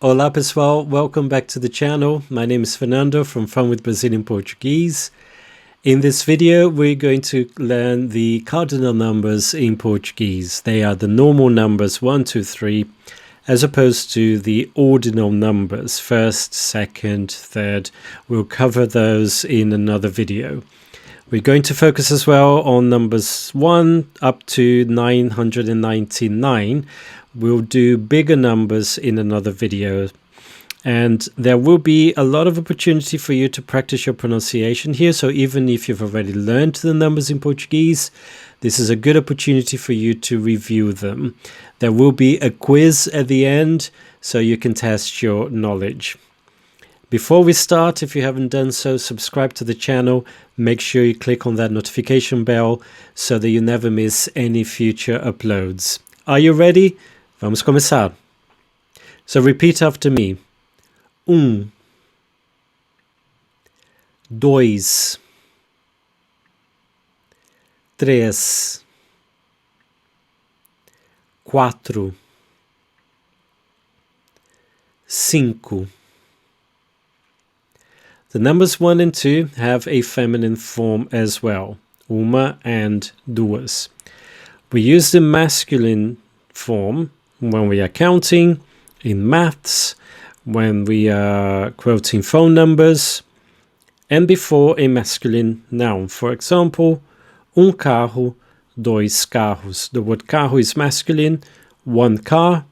Olá pessoal, welcome back to the channel. My name is Fernando from Fun with Brazilian Portuguese. In this video, we're going to learn the cardinal numbers in Portuguese. They are the normal numbers 1, 2, 3, as opposed to the ordinal numbers, first, second, third. We'll cover those in another video. We're going to focus as well on numbers 1 up to 999. We'll do bigger numbers in another video. And there will be a lot of opportunity for you to practice your pronunciation here. So even if you've already learned the numbers in Portuguese, this is a good opportunity for you to review them. There will be a quiz at the end so you can test your knowledge. Before we start, if you haven't done so, subscribe to the channel. Make sure you click on that notification bell so that you never miss any future uploads. Are you ready? Vamos começar. So repeat after me. 1, 2, 3, 4, 5. The numbers 1 and 2 have a feminine form as well. Uma and duas. We use the masculine form when we are counting, in maths, when we are quoting phone numbers, and before a masculine noun. For example, carro, dois carros. The word carro is masculine, one car,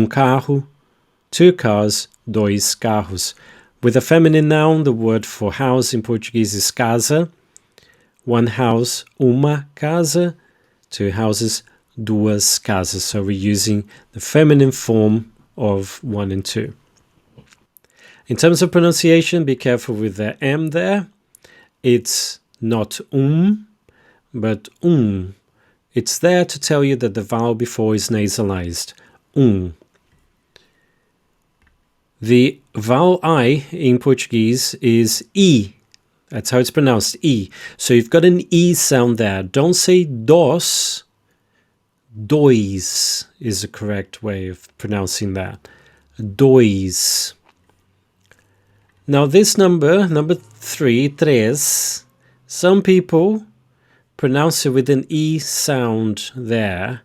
carro, two cars, dois carros. With a feminine noun, the word for house in Portuguese is casa. One house, uma casa. Two houses, duas casas. So we're using the feminine form of 1 and 2. In terms of pronunciation, be careful with the M there. It's not but It's there to tell you that the vowel before is nasalized. The vowel I in Portuguese is E. That's how it's pronounced, E. So you've got an E sound there. Don't say dos. Dois is the correct way of pronouncing that. Dois. Now this number 3, tres, some people pronounce it with an E sound there.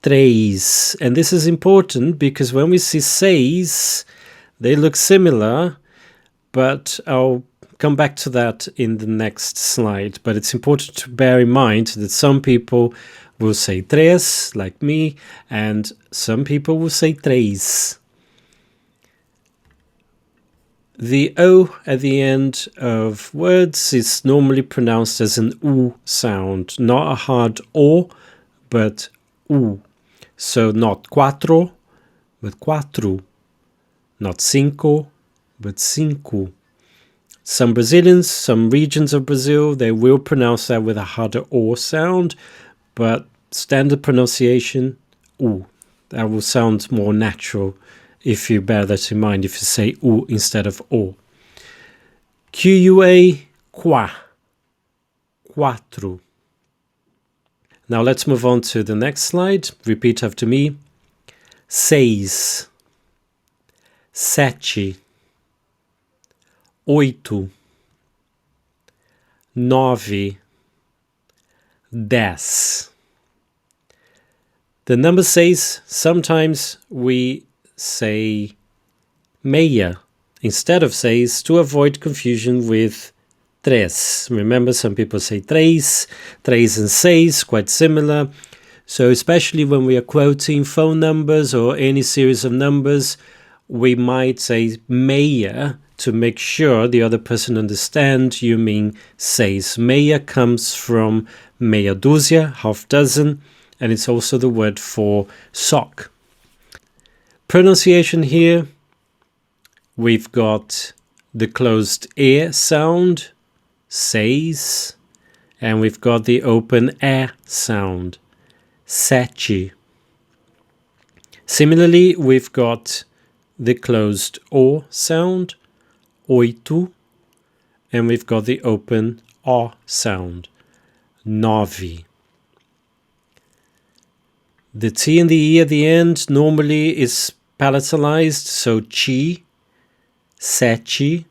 Três. And this is important because when we see seis, they look similar, but I'll come back to that in the next slide. But it's important to bear in mind that some people will say tres, like me, and some people will say três. The O at the end of words is normally pronounced as an U sound, not a hard O, but U. So not quatro, but quatro. Not cinco, but cinco. Some Brazilians, some regions of Brazil, they will pronounce that with a harder O sound, but standard pronunciation, U. That will sound more natural if you bear that in mind, if you say U instead of O. QUA, qua. Quatro. Now let's move on to the next slide. Repeat after me. Seis. Sete. Oito. Nove. Dez. The number 6, sometimes we say meia instead of 6 to avoid confusion with tres. Remember, some people say três and 6, quite similar. So especially when we are quoting phone numbers or any series of numbers, we might say meia to make sure the other person understands you mean 6. Meia comes from meia dúzia, half dozen, and it's also the word for sock. Pronunciation here, we've got the closed e sound, seis, and we've got the open e sound, sete. Similarly, we've got the closed o sound, oito, and we've got the open o sound, nove. The T and the E at the end normally is palatalized, so chi, sete.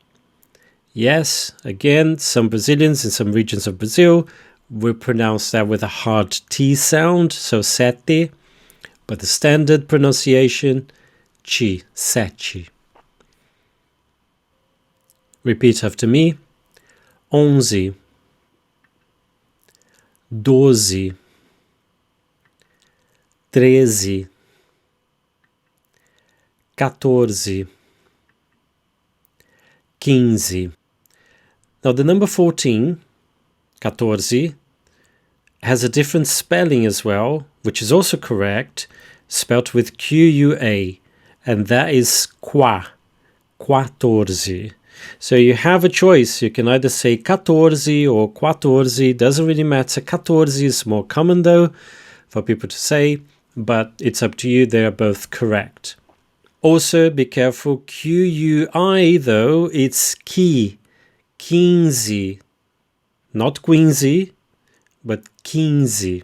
Yes, again, some Brazilians in some regions of Brazil will pronounce that with a hard T sound, so sete, but the standard pronunciation, chi, sete. Repeat after me. 11, 12, 13, 14, 15. Now the number 14, 14, has a different spelling as well, which is also correct, spelt with Q-U-A, and that is qua, 14. So you have a choice. You can either say 14 or 14, doesn't really matter. 14 is more common though for people to say, but it's up to you. They are both correct. Also, be careful. Q-U-I though, it's ki, 15, not quinzy, but 15.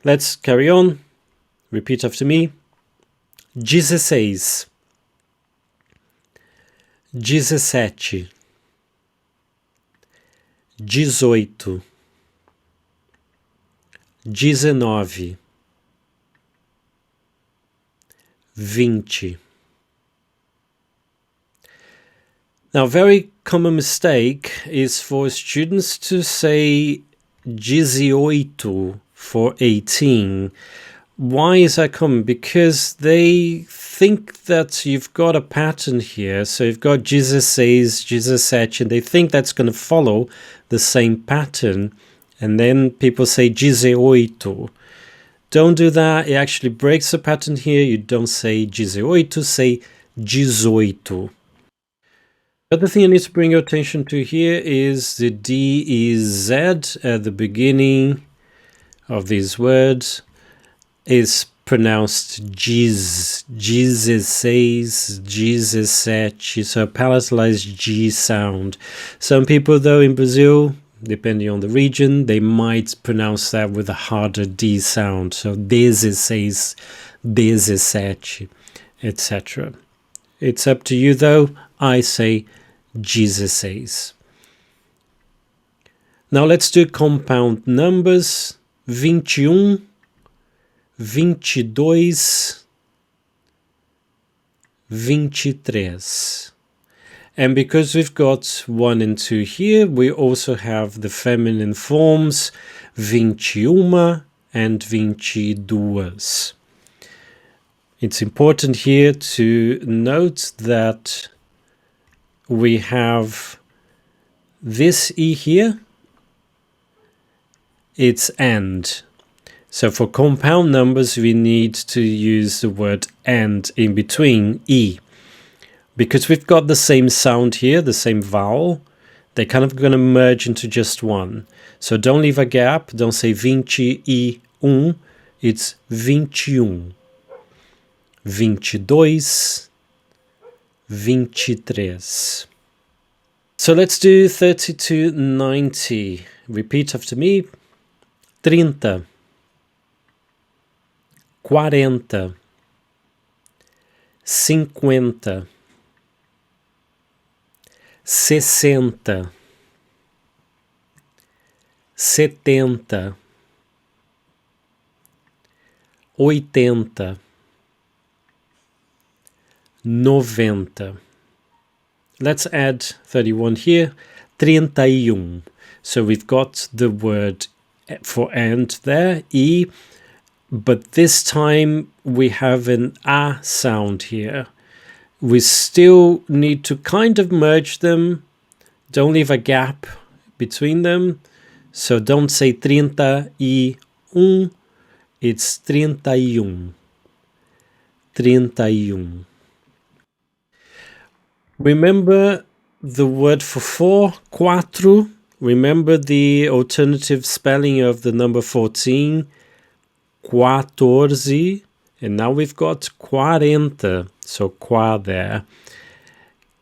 Let's carry on. Repeat after me. 16, 17, 18, 19, 20. Now, a very common mistake is for students to say 18 for 18. Why is that common? Because they think that you've got a pattern here. So you've got 16, 17, and they think that's going to follow the same pattern. And then people say 18. Don't do that. It actually breaks the pattern here. You don't say 18, say 18. The other thing I need to bring your attention to here is the D-E-Z at the beginning of these words is pronounced G's, Jesus, Jesus, so a palatalized G sound. Some people though in Brazil, depending on the region, they might pronounce that with a harder D sound, so 16, 17, etc. It's up to you though. I say Jesus. Now let's do compound numbers. 21, 22, 23. And because we've got 1 and 2 here, we also have the feminine forms 21 and 22. It's important here to note that we have this E here, it's and. So for compound numbers, we need to use the word and in between E. Because we've got the same sound here, the same vowel, they're kind of going to merge into just one. So don't leave a gap, don't say 21, it's 21, 22, 23. So let's do 30 to 90. Repeat after me. 30, 40, 50, 60, 70, 80, 90. Let's add 31 here. 31. So we've got the word for and there, E, but this time we have an A sound here. We still need to kind of merge them. Don't leave a gap between them. So don't say 31, it's 31. 31. Remember the word for 4, quatro. Remember the alternative spelling of the number 14, 14. And now we've got 40, so qua there.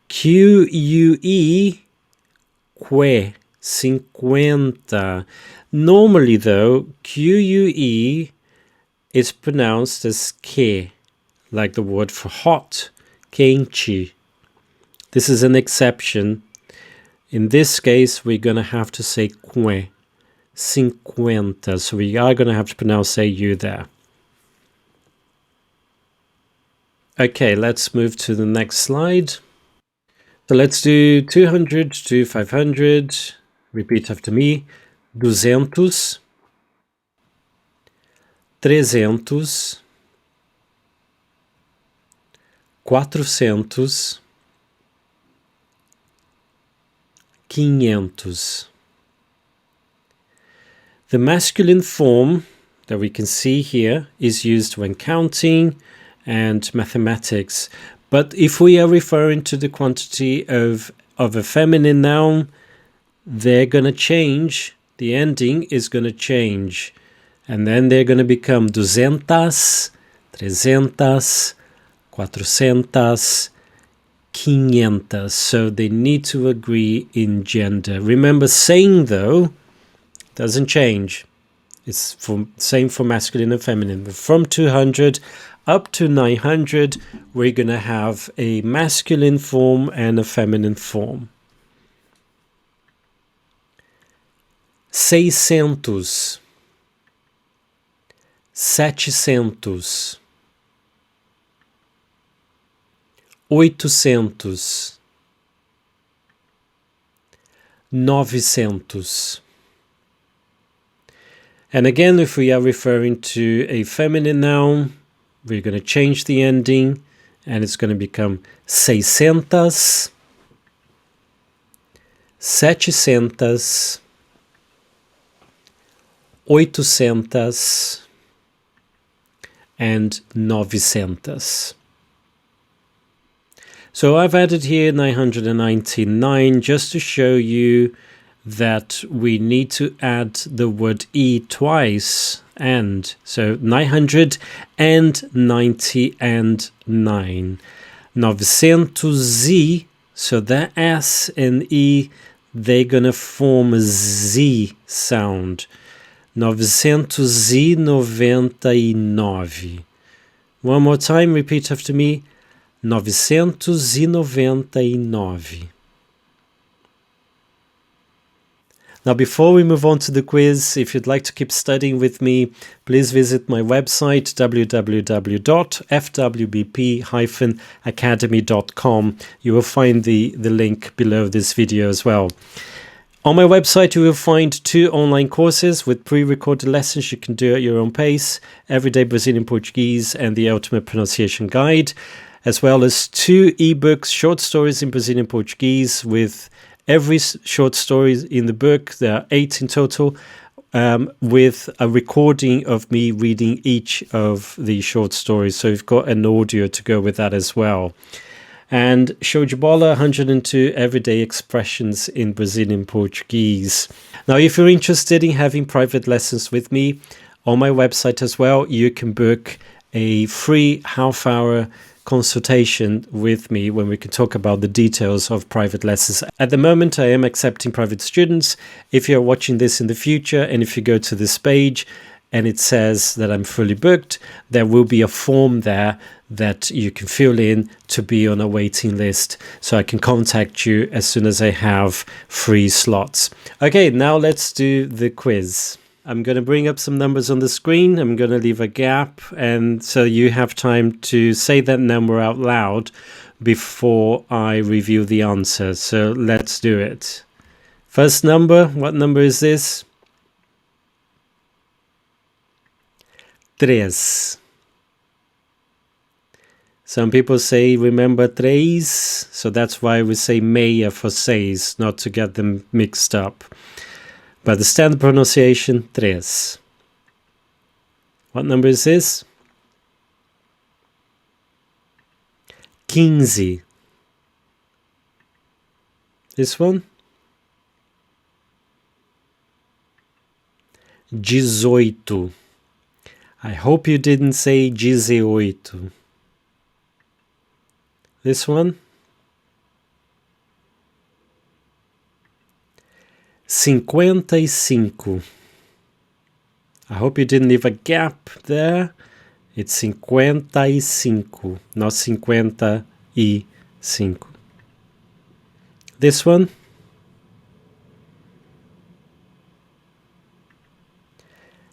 Q-U-E, que, 50. Normally though, Q-U-E is pronounced as que, like the word for hot, quente. This is an exception. In this case, we're going to have to say que, 50. So we are going to have to pronounce AU there. Okay, let's move to the next slide. So let's do 200 to 500. Repeat after me. 200, 300, 400, 500. The masculine form that we can see here is used when counting and mathematics. But if we are referring to the quantity of a feminine noun, they're going to change. The ending is going to change. And then they're going to become 200, 300, 400, 500. So they need to agree in gender. Remember, saying, though, doesn't change. It's same for masculine and feminine. But from 200 up to 900, we're going to have a masculine form and a feminine form. 600, 700, 800, 900. And again, if we are referring to a feminine noun, we're going to change the ending and it's going to become 600, 700, 800, and 900. So I've added here 999 just to show you that we need to add the word E twice, and so 990 and 9. 900, so that S and E, they're gonna form a Z sound. 999. One more time, repeat after me. 999. Now, before we move on to the quiz, if you'd like to keep studying with me, please visit my website, www.fwbp-academy.com. You will find the link below this video as well. On my website, you will find 2 online courses with pre-recorded lessons you can do at your own pace, Everyday Brazilian Portuguese and the Ultimate Pronunciation Guide, as well as 2 ebooks, short stories in Brazilian Portuguese, with every short story in the book. There are 8 in total, with a recording of me reading each of the short stories. So you've got an audio to go with that as well. And Show de Bola, 102 everyday expressions in Brazilian Portuguese. Now, if you're interested in having private lessons with me, on my website as well, you can book a free half-hour consultation with me when we can talk about the details of private lessons. At the moment, I am accepting private students. If you're watching this in the future, and if you go to this page and it says that I'm fully booked, there will be a form there that you can fill in to be on a waiting list, so I can contact you as soon as I have free slots. Okay, now let's do the quiz. I'm going to bring up some numbers on the screen. I'm going to leave a gap, and so you have time to say that number out loud before I review the answer. So let's do it. First number, what number is this? 3. Some people say, remember 3, so that's why we say meia for 6, not to get them mixed up. But the standard pronunciation, 3. What number is this? 15. This one? 18. I hope you didn't say 18. This one? 55. I hope you didn't leave a gap there. It's 55, not 55. This one.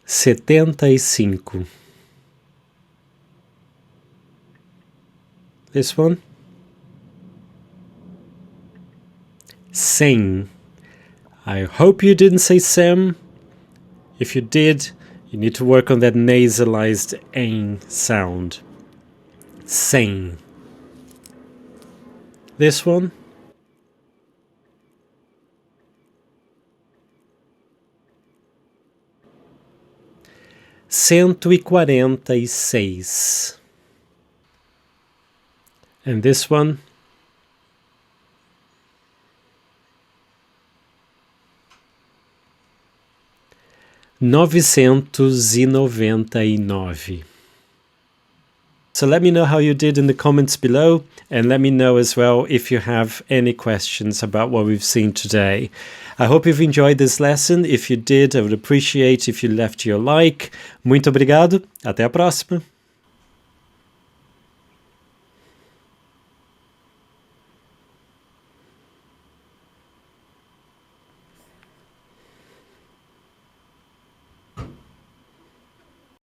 75. This one. 100. I hope you didn't say Sam. If you did, you need to work on that nasalized "ein" sound. 100. This one. 146. And this one. 999. So let me know how you did in the comments below, and let me know as well if you have any questions about what we've seen today. I hope you've enjoyed this lesson. If you did, I would appreciate if you left your like. Muito obrigado. Até a próxima.